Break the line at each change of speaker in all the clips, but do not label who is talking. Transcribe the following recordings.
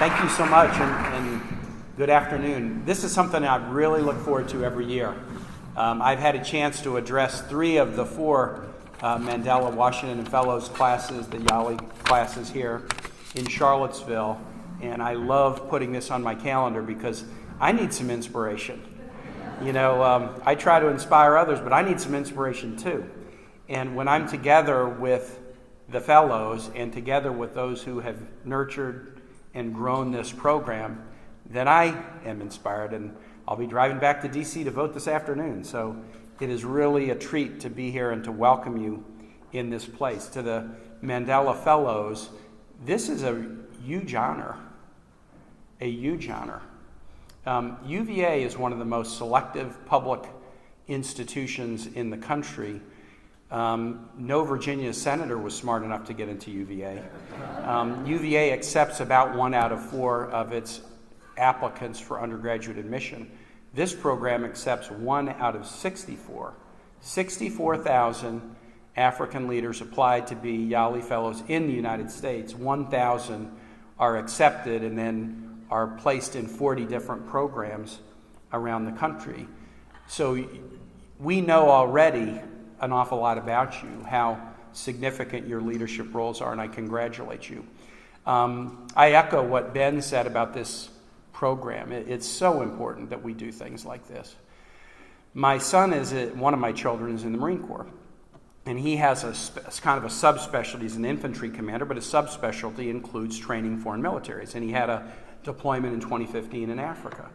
Thank you so much, and good afternoon. This is something I really look forward to every year. I've had a chance to address 3 of the 4 Mandela Washington Fellows classes, the YALI classes here in Charlottesville, and I love putting this on my calendar because I need some inspiration. You know, I try to inspire others, but I need some inspiration too. And when I'm together with the fellows and together with those who have nurtured and grown this program, then I am inspired, and I'll be driving back to DC to vote this afternoon. So it is really a treat to be here and to welcome you in this place. To the Mandela Fellows, this is a huge honor, UVA is one of the most selective public institutions in the country. No Virginia senator was smart enough to get into UVA. UVA accepts about 1 out of 4 of its applicants for undergraduate admission. This program accepts 1 out of 64. 64,000 African leaders applied to be YALI Fellows in the United States. 1,000 are accepted and then are placed in 40 different programs around the country. So we know already an awful lot about you, how significant your leadership roles are, and I congratulate you. I echo what Ben said about this program. It's so important that we do things like this. My son one of my children is in the Marine Corps, and he has kind of a subspecialty. He's an infantry commander, but his subspecialty includes training foreign militaries, and he had a deployment in 2015 in Africa.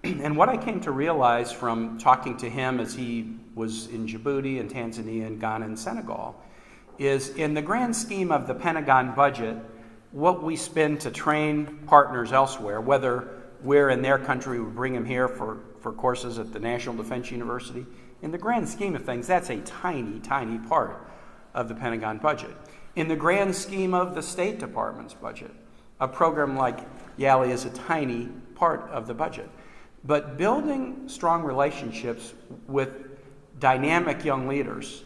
And what I came to realize from talking to him as he was in Djibouti and Tanzania and Ghana and Senegal is, in the grand scheme of the Pentagon budget, what we spend to train partners elsewhere, whether we're in their country, we bring them here for courses at the National Defense University, in the grand scheme of things, that's a tiny, tiny part of the Pentagon budget. In the grand scheme of the State Department's budget, a program like YALI is a tiny part of the budget. But building strong relationships with dynamic young leaders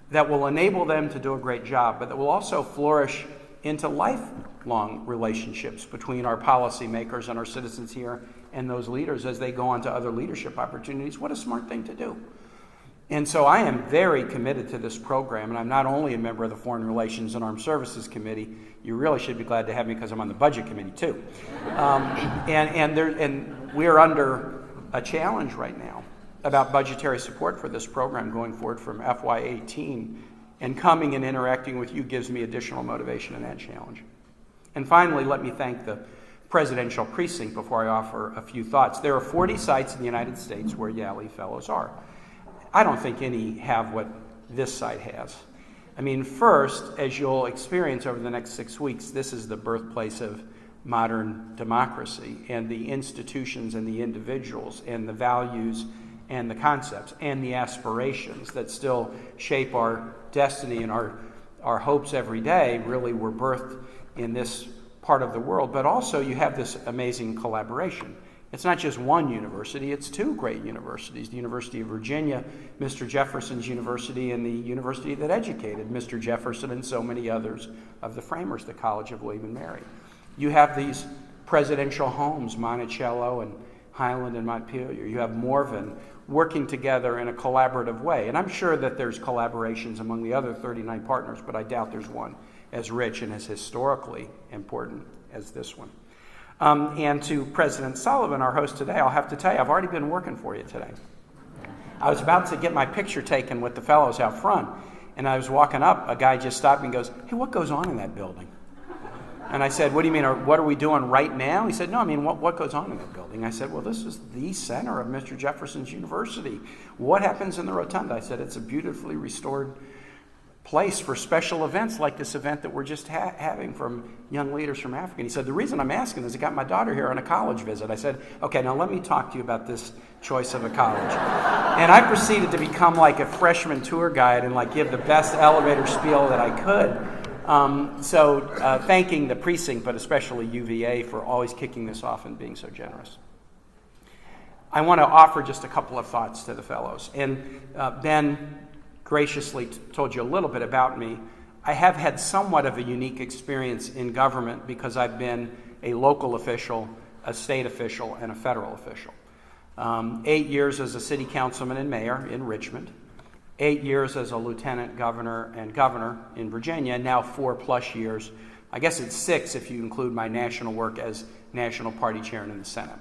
that will enable them to do a great job, but that will also flourish into lifelong relationships between our policymakers and our citizens here and those leaders as they go on to other leadership opportunities. What a smart thing to do. And so I am very committed to this program, and I'm not only a member of the Foreign Relations and Armed Services Committee. You really should be glad to have me because I'm on the Budget Committee too. And we're under a challenge right now about budgetary support for this program going forward from FY18, and coming and interacting with you gives me additional motivation in that challenge. And finally, let me thank the Presidential Precinct before I offer a few thoughts. There are 40 sites in the United States where YALI Fellows are. I don't think any have what this site has. I mean, first, as you'll experience over the next 6 weeks, this is the birthplace of modern democracy, and the institutions and the individuals and the values and the concepts and the aspirations that still shape our destiny and our hopes every day really were birthed in this part of the world. But also you have this amazing collaboration. It's not just one university, it's 2 great universities, the University of Virginia, Mr. Jefferson's university, and the university that educated Mr. Jefferson and so many others of the framers, the College of William and Mary. You have these presidential homes, Monticello and Highland and Montpelier. You have Morven working together in a collaborative way. And I'm sure that there's collaborations among the other 39 partners, but I doubt there's one as rich and as historically important as this one. And to President Sullivan, our host today, I'll have to tell you, I've already been working for you today. I was about to get my picture taken with the fellows out front, and I was walking up, a guy just stopped me and goes, "Hey, what goes on in that building?" And I said, "What do you mean, or what are we doing right now?" He said, "No, I mean, what goes on in that building?" I said, "Well, this is the center of Mr. Jefferson's University. What happens in the Rotunda?" I said, "It's a beautifully restored place for special events like this event that we're just having from young leaders from Africa." And he said, "The reason I'm asking is I got my daughter here on a college visit." I said, "Okay, now let me talk to you about this choice of a college." And I proceeded to become like a freshman tour guide and like give the best elevator spiel that I could. Thanking the precinct, but especially UVA, for always kicking this off and being so generous. I want to offer just a couple of thoughts to the fellows. And Ben graciously told you a little bit about me. I have had somewhat of a unique experience in government because I've been a local official, a state official, and a federal official. 8 years as a city councilman and mayor in Richmond, 8 years as a lieutenant governor and governor in Virginia, now 4+ years. I guess it's 6 if you include my national work as national party chair in the Senate.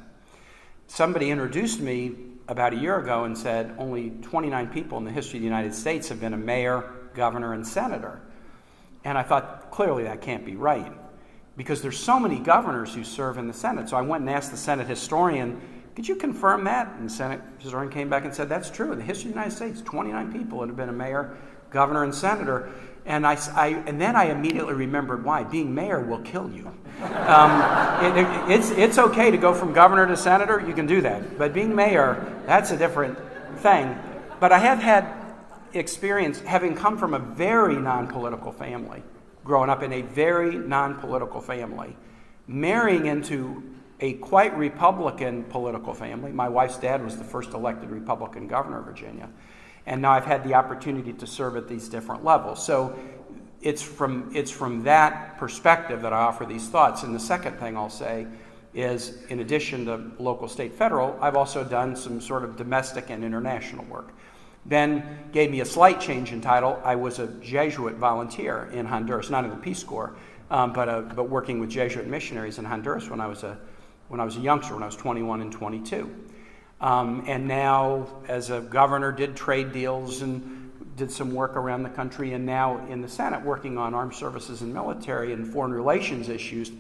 Somebody introduced me about a year ago and said only 29 people in the history of the United States have been a mayor, governor, and senator. And I thought, clearly that can't be right, because there's so many governors who serve in the Senate. So I went and asked the Senate historian, could you confirm that? And the Senate historian came back and said, that's true. In the history of the United States, 29 people have been a mayor, governor, and senator. And then I immediately remembered why. Being mayor will kill you. It's okay to go from governor to senator. You can do that. But being mayor, that's a different thing. But I have had experience, having come from a very non-political family, growing up in a very non-political family, marrying into a quite Republican political family. My wife's dad was the first elected Republican governor of Virginia. And now I've had the opportunity to serve at these different levels. So it's from that perspective that I offer these thoughts. And the second thing I'll say is, in addition to local, state, federal, I've also done some sort of domestic and international work. Ben gave me a slight change in title. I was a Jesuit volunteer in Honduras, not in the Peace Corps, but working with Jesuit missionaries in Honduras when I was a youngster, when I was 21 and 22. And now, as a governor, did trade deals and did some work around the country, and now in the Senate working on armed services and military and foreign relations issues.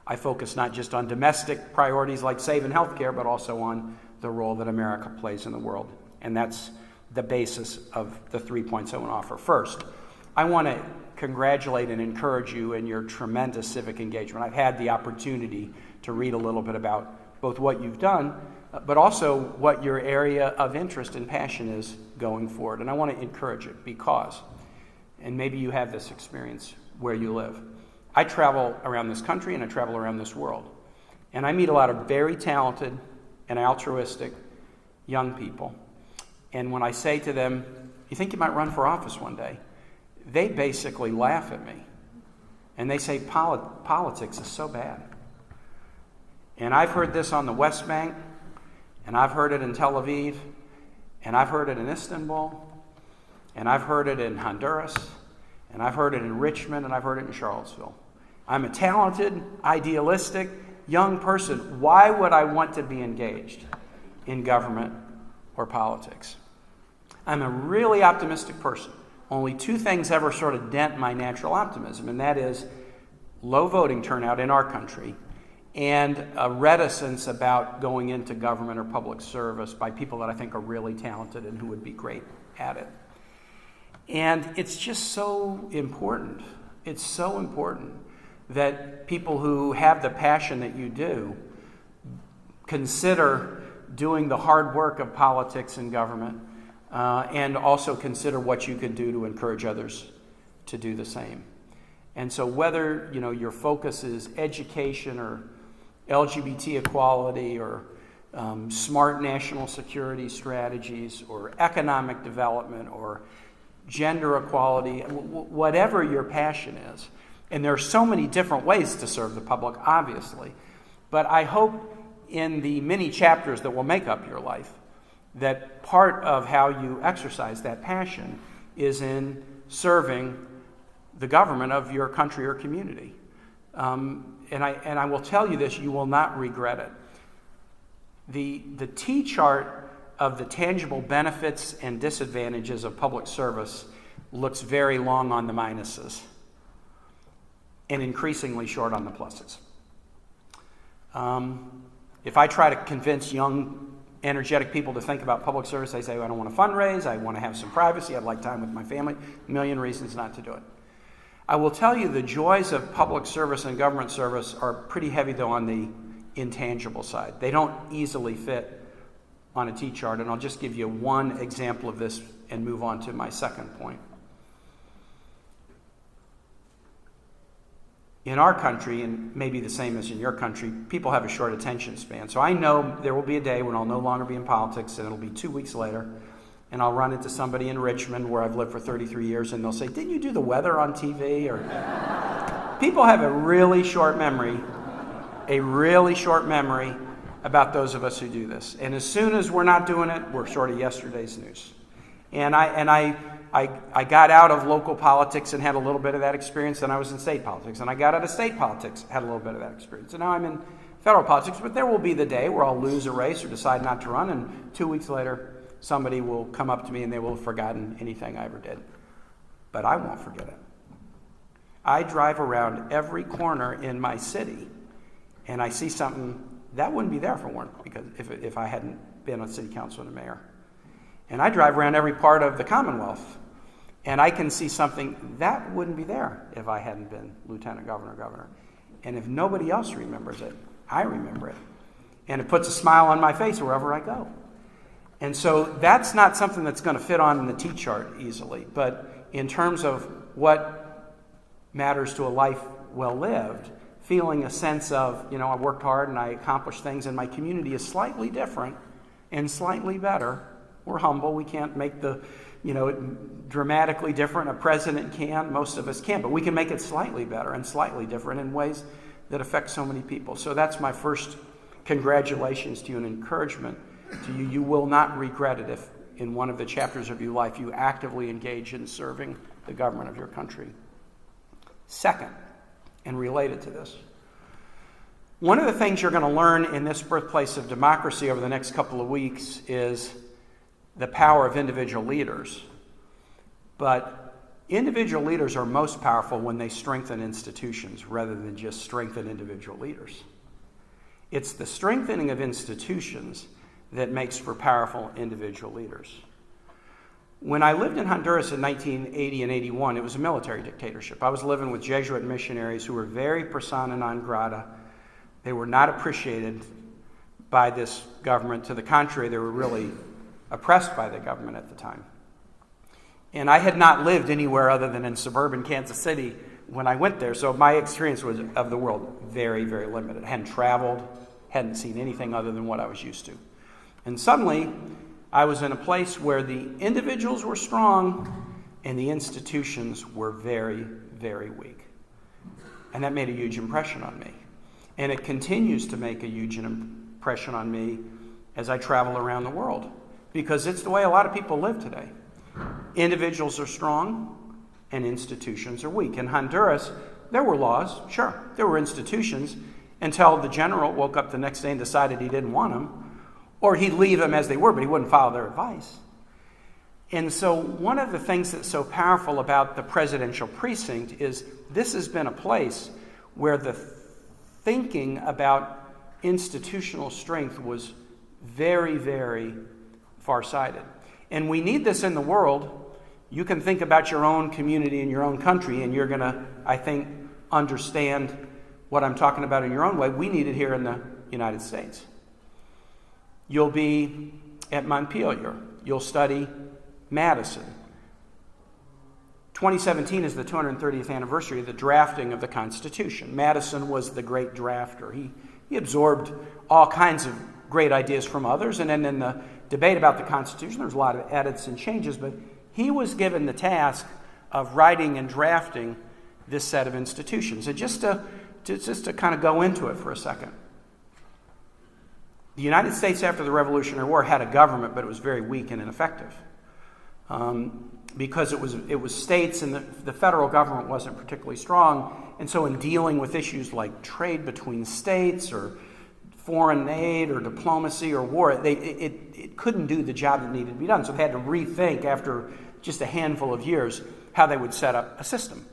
I focus not just on domestic priorities like saving healthcare, but also on the role that America plays in the world. And that's the basis of the 3 points I want to offer. First, I want to congratulate and encourage you in your tremendous civic engagement. I've had the opportunity to read a little bit about both what you've done, but also what your area of interest and passion is going forward. And I want to encourage it because, and maybe you have this experience where you live, I travel around this country and I travel around this world. And I meet a lot of very talented and altruistic young people. And when I say to them, you think you might run for office one day? They basically laugh at me. And they say, politics is so bad. And I've heard this on the West Bank, and I've heard it in Tel Aviv, and I've heard it in Istanbul, and I've heard it in Honduras, and I've heard it in Richmond, and I've heard it in Charlottesville. I'm a talented, idealistic, young person. Why would I want to be engaged in government or politics? I'm a really optimistic person. Only 2 things ever sort of dent my natural optimism, and that is low voting turnout in our country and a reticence about going into government or public service by people that I think are really talented and who would be great at it. And it's just so important. It's so important that people who have the passion that you do consider doing the hard work of politics and government, and also consider what you can do to encourage others to do the same. And so whether your focus is education or LGBT equality or smart national security strategies or economic development or gender equality, whatever your passion is, and there are so many different ways to serve the public, obviously, but I hope in the many chapters that will make up your life that part of how you exercise that passion is in serving the government of your country or community. And I will tell you this, you will not regret it. The T-chart of the tangible benefits and disadvantages of public service looks very long on the minuses and increasingly short on the pluses. If I try to convince young, energetic people to think about public service, they say, I don't want to fundraise, I want to have some privacy, I'd like time with my family, a million reasons not to do it. I will tell you the joys of public service and government service are pretty heavy, though, on the intangible side. They don't easily fit on a T-chart, and I'll just give you one example of this and move on to my second point. In our country, and maybe the same as in your country, people have a short attention span. So I know there will be a day when I'll no longer be in politics, and it'll be 2 weeks later, and I'll run into somebody in Richmond, where I've lived for 33 years, and they'll say, didn't you do the weather on TV? Or people have a really short memory a really short memory about those of us who do this. And as soon as we're not doing it, we're sort of yesterday's news. And I got out of local politics and had a little bit of that experience. Then I was in state politics. And I got out of state politics, had a little bit of that experience. And now I'm in federal politics. But there will be the day where I'll lose a race or decide not to run. And 2 weeks later, somebody will come up to me and they will have forgotten anything I ever did. But I won't forget it. I drive around every corner in my city and I see something that wouldn't be there because if I hadn't been on city council and a mayor. And I drive around every part of the Commonwealth and I can see something that wouldn't be there if I hadn't been lieutenant governor. And if nobody else remembers it, I remember it. And it puts a smile on my face wherever I go. And so that's not something that's going to fit on the T-chart easily. But in terms of what matters to a life well lived, feeling a sense of, I worked hard and I accomplished things and my community is slightly different and slightly better. We're humble. We can't make the, dramatically different. A president can. Most of us can't. But we can make it slightly better and slightly different in ways that affect so many people. So that's my first congratulations to you and encouragement to you. You will not regret it if in one of the chapters of your life you actively engage in serving the government of your country. Second, and related to this, one of the things you're going to learn in this birthplace of democracy over the next couple of weeks is the power of individual leaders. But individual leaders are most powerful when they strengthen institutions rather than just strengthen individual leaders. It's the strengthening of institutions that makes for powerful individual leaders. When I lived in Honduras in 1980 and 81, it was a military dictatorship. I was living with Jesuit missionaries who were very persona non grata. They were not appreciated by this government. To the contrary, they were really oppressed by the government at the time. And I had not lived anywhere other than in suburban Kansas City when I went there, so my experience was of the world very, very limited. I hadn't traveled, hadn't seen anything other than what I was used to. And suddenly, I was in a place where the individuals were strong and the institutions were very, very weak. And that made a huge impression on me. And it continues to make a huge impression on me as I travel around the world, because it's the way a lot of people live today. Individuals are strong and institutions are weak. In Honduras, there were laws, sure. There were institutions until the general woke up the next day and decided he didn't want them. Or he'd leave them as they were, but he wouldn't follow their advice. And so one of the things that's so powerful about the presidential precinct is this has been a place where the thinking about institutional strength was very, very far-sighted. And we need this in the world. You can think about your own community and your own country, and you're going to, I think, understand what I'm talking about in your own way. We need it here in the United States. You'll be at Montpelier. You'll study Madison. 2017 is the 230th anniversary of the drafting of the Constitution. Madison was the great drafter. He absorbed all kinds of great ideas from others, and then in the debate about the Constitution, there was a lot of edits and changes, but he was given the task of writing and drafting this set of institutions. And just to kind of go into it for a second, the United States after the Revolutionary War had a government, but it was very weak and ineffective because it was states and the federal government wasn't particularly strong. And so in dealing with issues like trade between states or foreign aid or diplomacy or war, it couldn't do the job that needed to be done. So they had to rethink after just a handful of years how they would set up a system.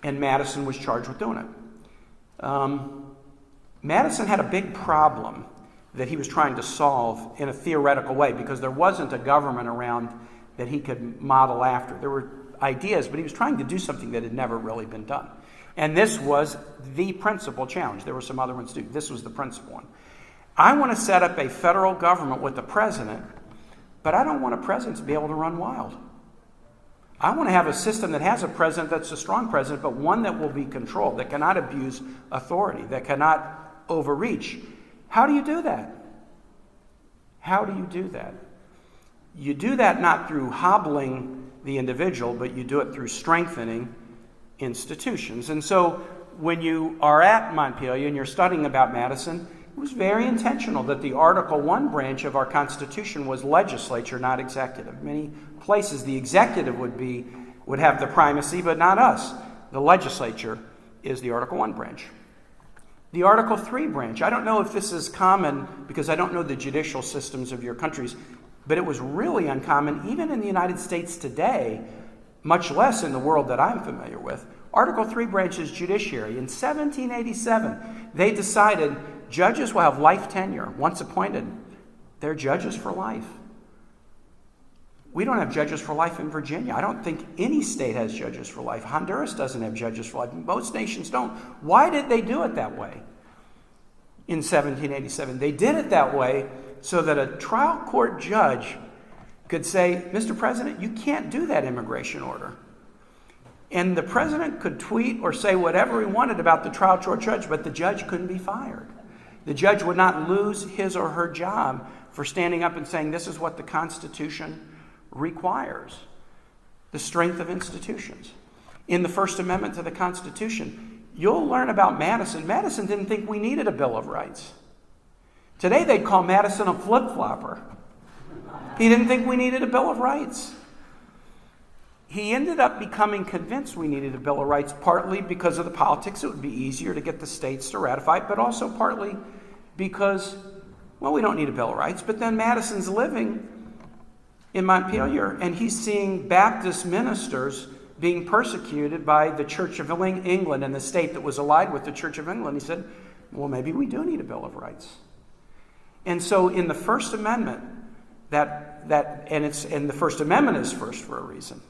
And Madison was charged with doing it. Madison had a big problem that he was trying to solve in a theoretical way because there wasn't a government around that he could model after. There were ideas, but he was trying to do something that had never really been done. And this was the principal challenge. There were some other ones too. This was the principal one. I want to set up a federal government with the president, but I don't want a president to be able to run wild. I want to have a system that has a president that's a strong president, but one that will be controlled, that cannot abuse authority, that cannot overreach. How do you do that? How do you do that? You do that not through hobbling the individual, but you do it through strengthening institutions. And so when you are at Montpelier and you're studying about Madison, it was very intentional that the Article I branch of our Constitution was legislature, not executive. Many places the executive would have the primacy, but not us. The legislature is the Article I branch. The Article III branch, I don't know if this is common because I don't know the judicial systems of your countries, but it was really uncommon even in the United States today, much less in the world that I'm familiar with. Article III branch is judiciary. In 1787, they decided judges will have life tenure. Once appointed, they're judges for life. We don't have judges for life in Virginia. I don't think any state has judges for life. Honduras doesn't have judges for life. Most nations don't. Why did they do it that way in 1787? They did it that way so that a trial court judge could say, Mr. President, you can't do that immigration order. And the president could tweet or say whatever he wanted about the trial court judge, but the judge couldn't be fired. The judge would not lose his or her job for standing up and saying, this is what the Constitution requires. The strength of institutions. In the First Amendment to the Constitution, you'll learn about Madison. Madison didn't think we needed a Bill of Rights. Today they'd call Madison a flip-flopper. He didn't think we needed a Bill of Rights. He ended up becoming convinced we needed a Bill of Rights, partly because of the politics. It would be easier to get the states to ratify it, but also partly because, well, we don't need a Bill of Rights. But then Madison's living in Montpelier, and he's seeing Baptist ministers being persecuted by the Church of England and the state that was allied with the Church of England. He said, well, maybe we do need a Bill of Rights. And so in the First Amendment, and the First Amendment is first for a reason.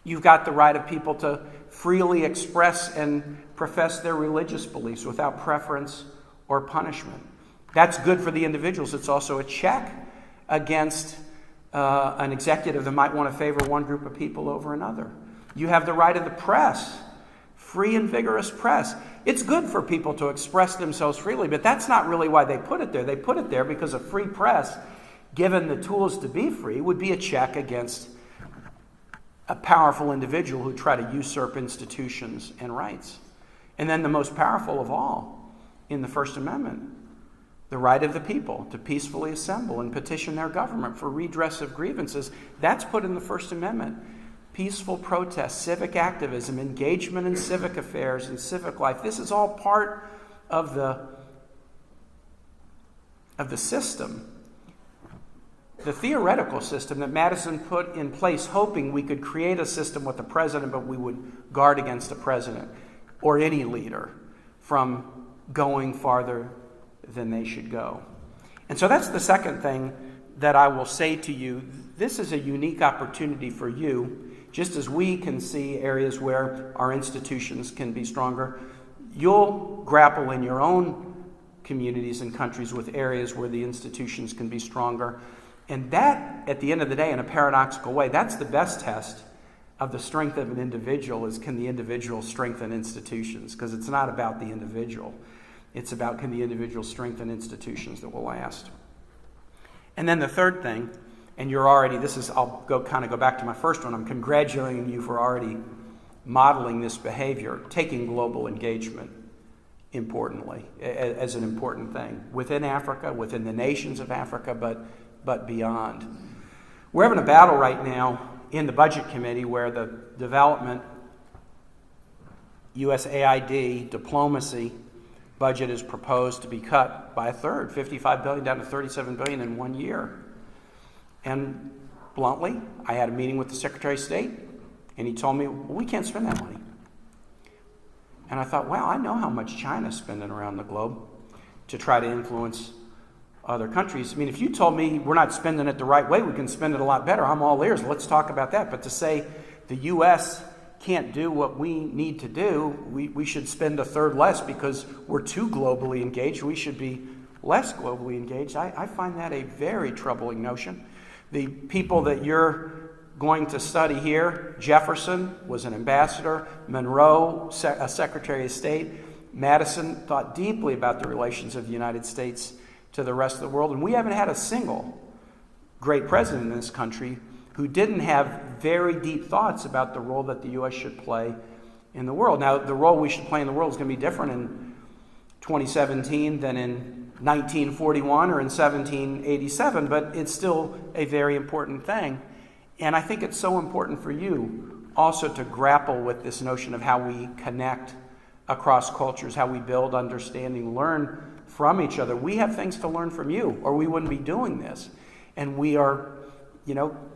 You've got the right of people to freely express and profess their religious beliefs without preference or punishment. That's good for the individuals. It's also a check against an executive that might want to favor one group of people over another. You have the right of the press, free and vigorous press. It's good for people to express themselves freely, but that's not really why they put it there. They put it there because a free press, given the tools to be free, would be a check against a powerful individual who try to usurp institutions and rights. And then the most powerful of all in the First Amendment, the right of the people to peacefully assemble and petition their government for redress of grievances. That's put in the First Amendment. Peaceful protest, civic activism, engagement in civic affairs and civic life. This is all part of the system, the theoretical system that Madison put in place, hoping we could create a system with the president, but we would guard against the president or any leader from going farther than they should go. And so that's the second thing that I will say to you. This is a unique opportunity for you. Just as we can see areas where our institutions can be stronger, you'll grapple in your own communities and countries with areas where the institutions can be stronger. And that, at the end of the day, in a paradoxical way, that's the best test of the strength of an individual, is can the individual strengthen institutions? Because it's not about the individual. It's about can the individual strengthen institutions that will last. And then the third thing, and you're already, I'll go back to my first one. I'm congratulating you for already modeling this behavior, taking global engagement importantly, as an important thing within Africa, within the nations of Africa, but beyond. We're having a battle right now in the Budget Committee where the development, USAID, diplomacy budget is proposed to be cut by a third, $55 billion down to $37 billion in 1 year. And bluntly, I had a meeting with the Secretary of State, and he told me, well, we can't spend that money. And I thought, wow, I know how much China's spending around the globe to try to influence other countries. I mean, if you told me we're not spending it the right way, we can spend it a lot better, I'm all ears. Let's talk about that. But to say the U.S. can't do what we need to do, we should spend a third less because we're too globally engaged, we should be less globally engaged, I find that a very troubling notion. The people that you're going to study here, Jefferson was an ambassador, Monroe, a Secretary of State, Madison thought deeply about the relations of the United States to the rest of the world, and we haven't had a single great president in this country who didn't have very deep thoughts about the role that the U.S. should play in the world. Now, the role we should play in the world is going to be different in 2017 than in 1941 or in 1787, but it's still a very important thing. And I think it's so important for you also to grapple with this notion of how we connect across cultures, how we build understanding, learn from each other. We have things to learn from you, or we wouldn't be doing this. And we are,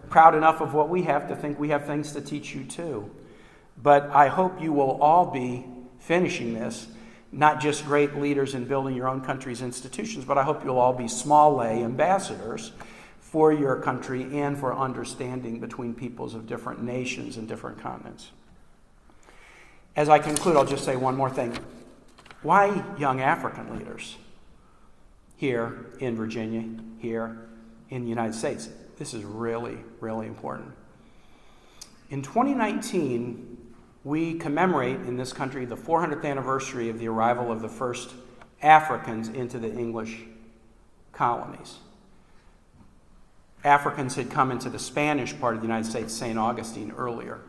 proud enough of what we have to think we have things to teach you too. But I hope you will all be finishing this, not just great leaders in building your own country's institutions, but I hope you'll all be small A ambassadors for your country and for understanding between peoples of different nations and different continents. As I conclude, I'll just say one more thing. Why young African leaders here in Virginia, here in the United States? This is really, really important. In 2019, we commemorate in this country the 400th anniversary of the arrival of the first Africans into the English colonies. Africans had come into the Spanish part of the United States, St. Augustine, earlier.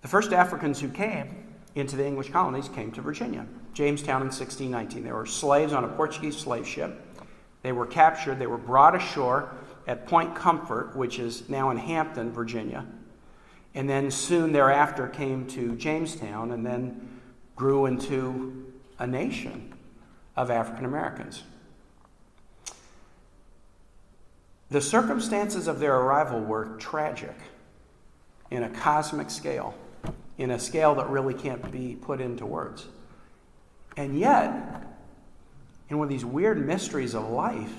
The first Africans who came into the English colonies came to Virginia, Jamestown in 1619. They were slaves on a Portuguese slave ship. They were captured. They were brought ashore at Point Comfort, which is now in Hampton, Virginia, and then soon thereafter came to Jamestown and then grew into a nation of African Americans. The circumstances of their arrival were tragic in a cosmic scale, in a scale that really can't be put into words. And yet, in one of these weird mysteries of life,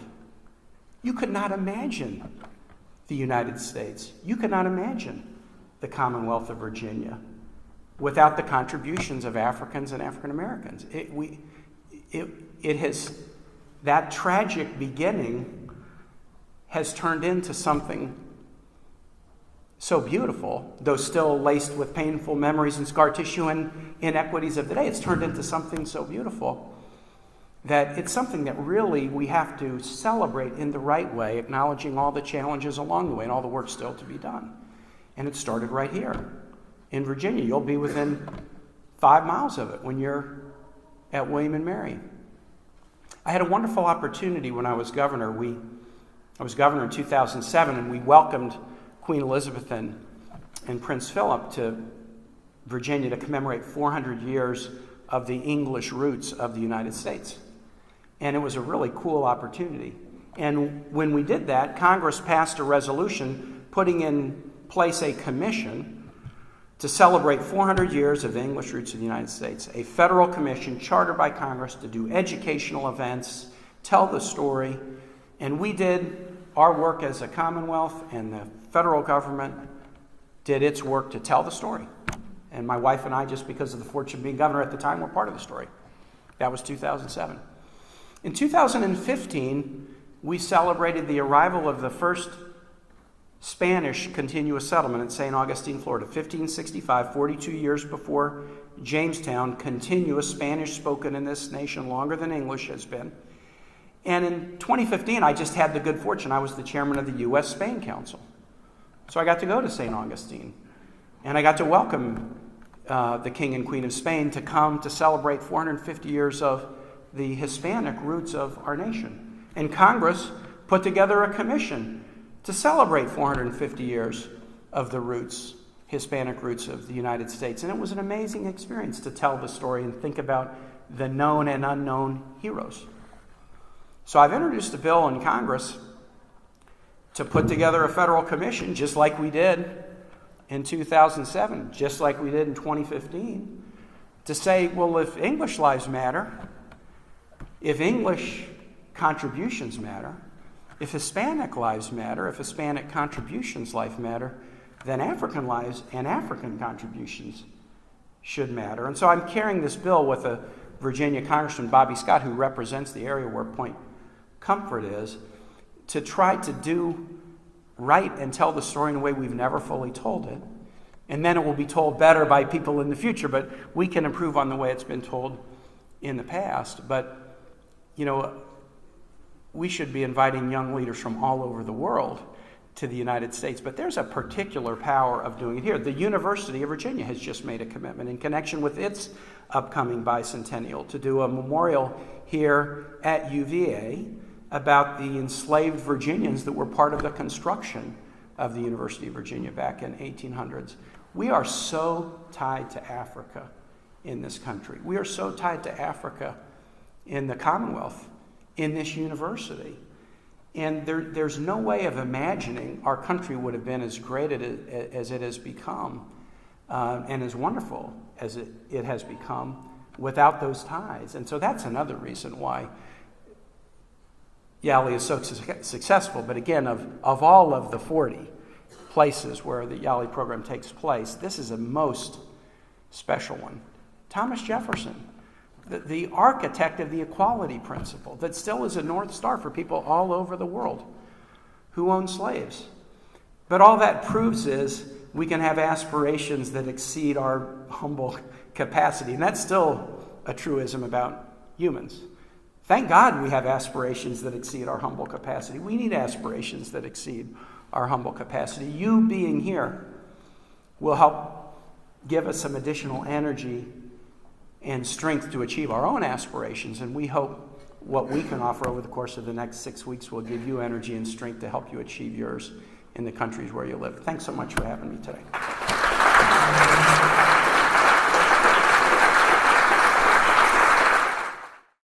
you could not imagine the United States. You could not imagine the Commonwealth of Virginia without the contributions of Africans and African Americans. That tragic beginning has turned into something so beautiful, though still laced with painful memories and scar tissue and inequities of the day. It's turned into something so beautiful that it's something that really we have to celebrate in the right way, acknowledging all the challenges along the way and all the work still to be done. And it started right here in Virginia. You'll be within 5 miles of it when you're at William and Mary. I had a wonderful opportunity when I was governor. I was governor in 2007, and we welcomed Queen Elizabeth and Prince Philip to Virginia to commemorate 400 years of the English roots of the United States. And it was a really cool opportunity. And when we did that, Congress passed a resolution putting in place a commission to celebrate 400 years of the English roots of the United States, a federal commission chartered by Congress to do educational events, tell the story, and we did our work as a Commonwealth, and the federal government did its work to tell the story. And my wife and I, just because of the fortune of being governor at the time, were part of the story. That was 2007. In 2015, we celebrated the arrival of the first Spanish continuous settlement in St. Augustine, Florida, 1565, 42 years before Jamestown. Continuous Spanish spoken in this nation longer than English has been. And in 2015, I just had the good fortune. I was the chairman of the U.S.-Spain Council. So I got to go to St. Augustine. And I got to welcome the King and Queen of Spain to come to celebrate 450 years of the Hispanic roots of our nation. And Congress put together a commission to celebrate 450 years of the roots, Hispanic roots of the United States. And it was an amazing experience to tell the story and think about the known and unknown heroes. So I've introduced a bill in Congress to put together a federal commission, just like we did in 2007, just like we did in 2015, to say, well, if English lives matter, if English contributions matter, if Hispanic lives matter, if Hispanic contributions life matter, then African lives and African contributions should matter. And so I'm carrying this bill with a Virginia Congressman, Bobby Scott, who represents the area where Point Comfort is, to try to do right and tell the story in a way we've never fully told it. And then it will be told better by people in the future, but we can improve on the way it's been told in the past. But, we should be inviting young leaders from all over the world to the United States. But there's a particular power of doing it here. The University of Virginia has just made a commitment in connection with its upcoming bicentennial to do a memorial here at UVA about the enslaved Virginians that were part of the construction of the University of Virginia back in 1800s. We are so tied to Africa in this country. We are so tied to Africa in the Commonwealth, in this university. And there's no way of imagining our country would have been as great as it has become and as wonderful as it has become without those ties. And so that's another reason why YALI is so successful. But again, of all of the 40 places where the YALI program takes place, this is a most special one. Thomas Jefferson, the architect of the equality principle that still is a North Star for people all over the world who own slaves. But all that proves is we can have aspirations that exceed our humble capacity. And that's still a truism about humans. Thank God we have aspirations that exceed our humble capacity. We need aspirations that exceed our humble capacity. You being here will help give us some additional energy and strength to achieve our own aspirations, and we hope what we can offer over the course of the next 6 weeks will give you energy and strength to help you achieve yours in the countries where you live. Thanks so much for having me today.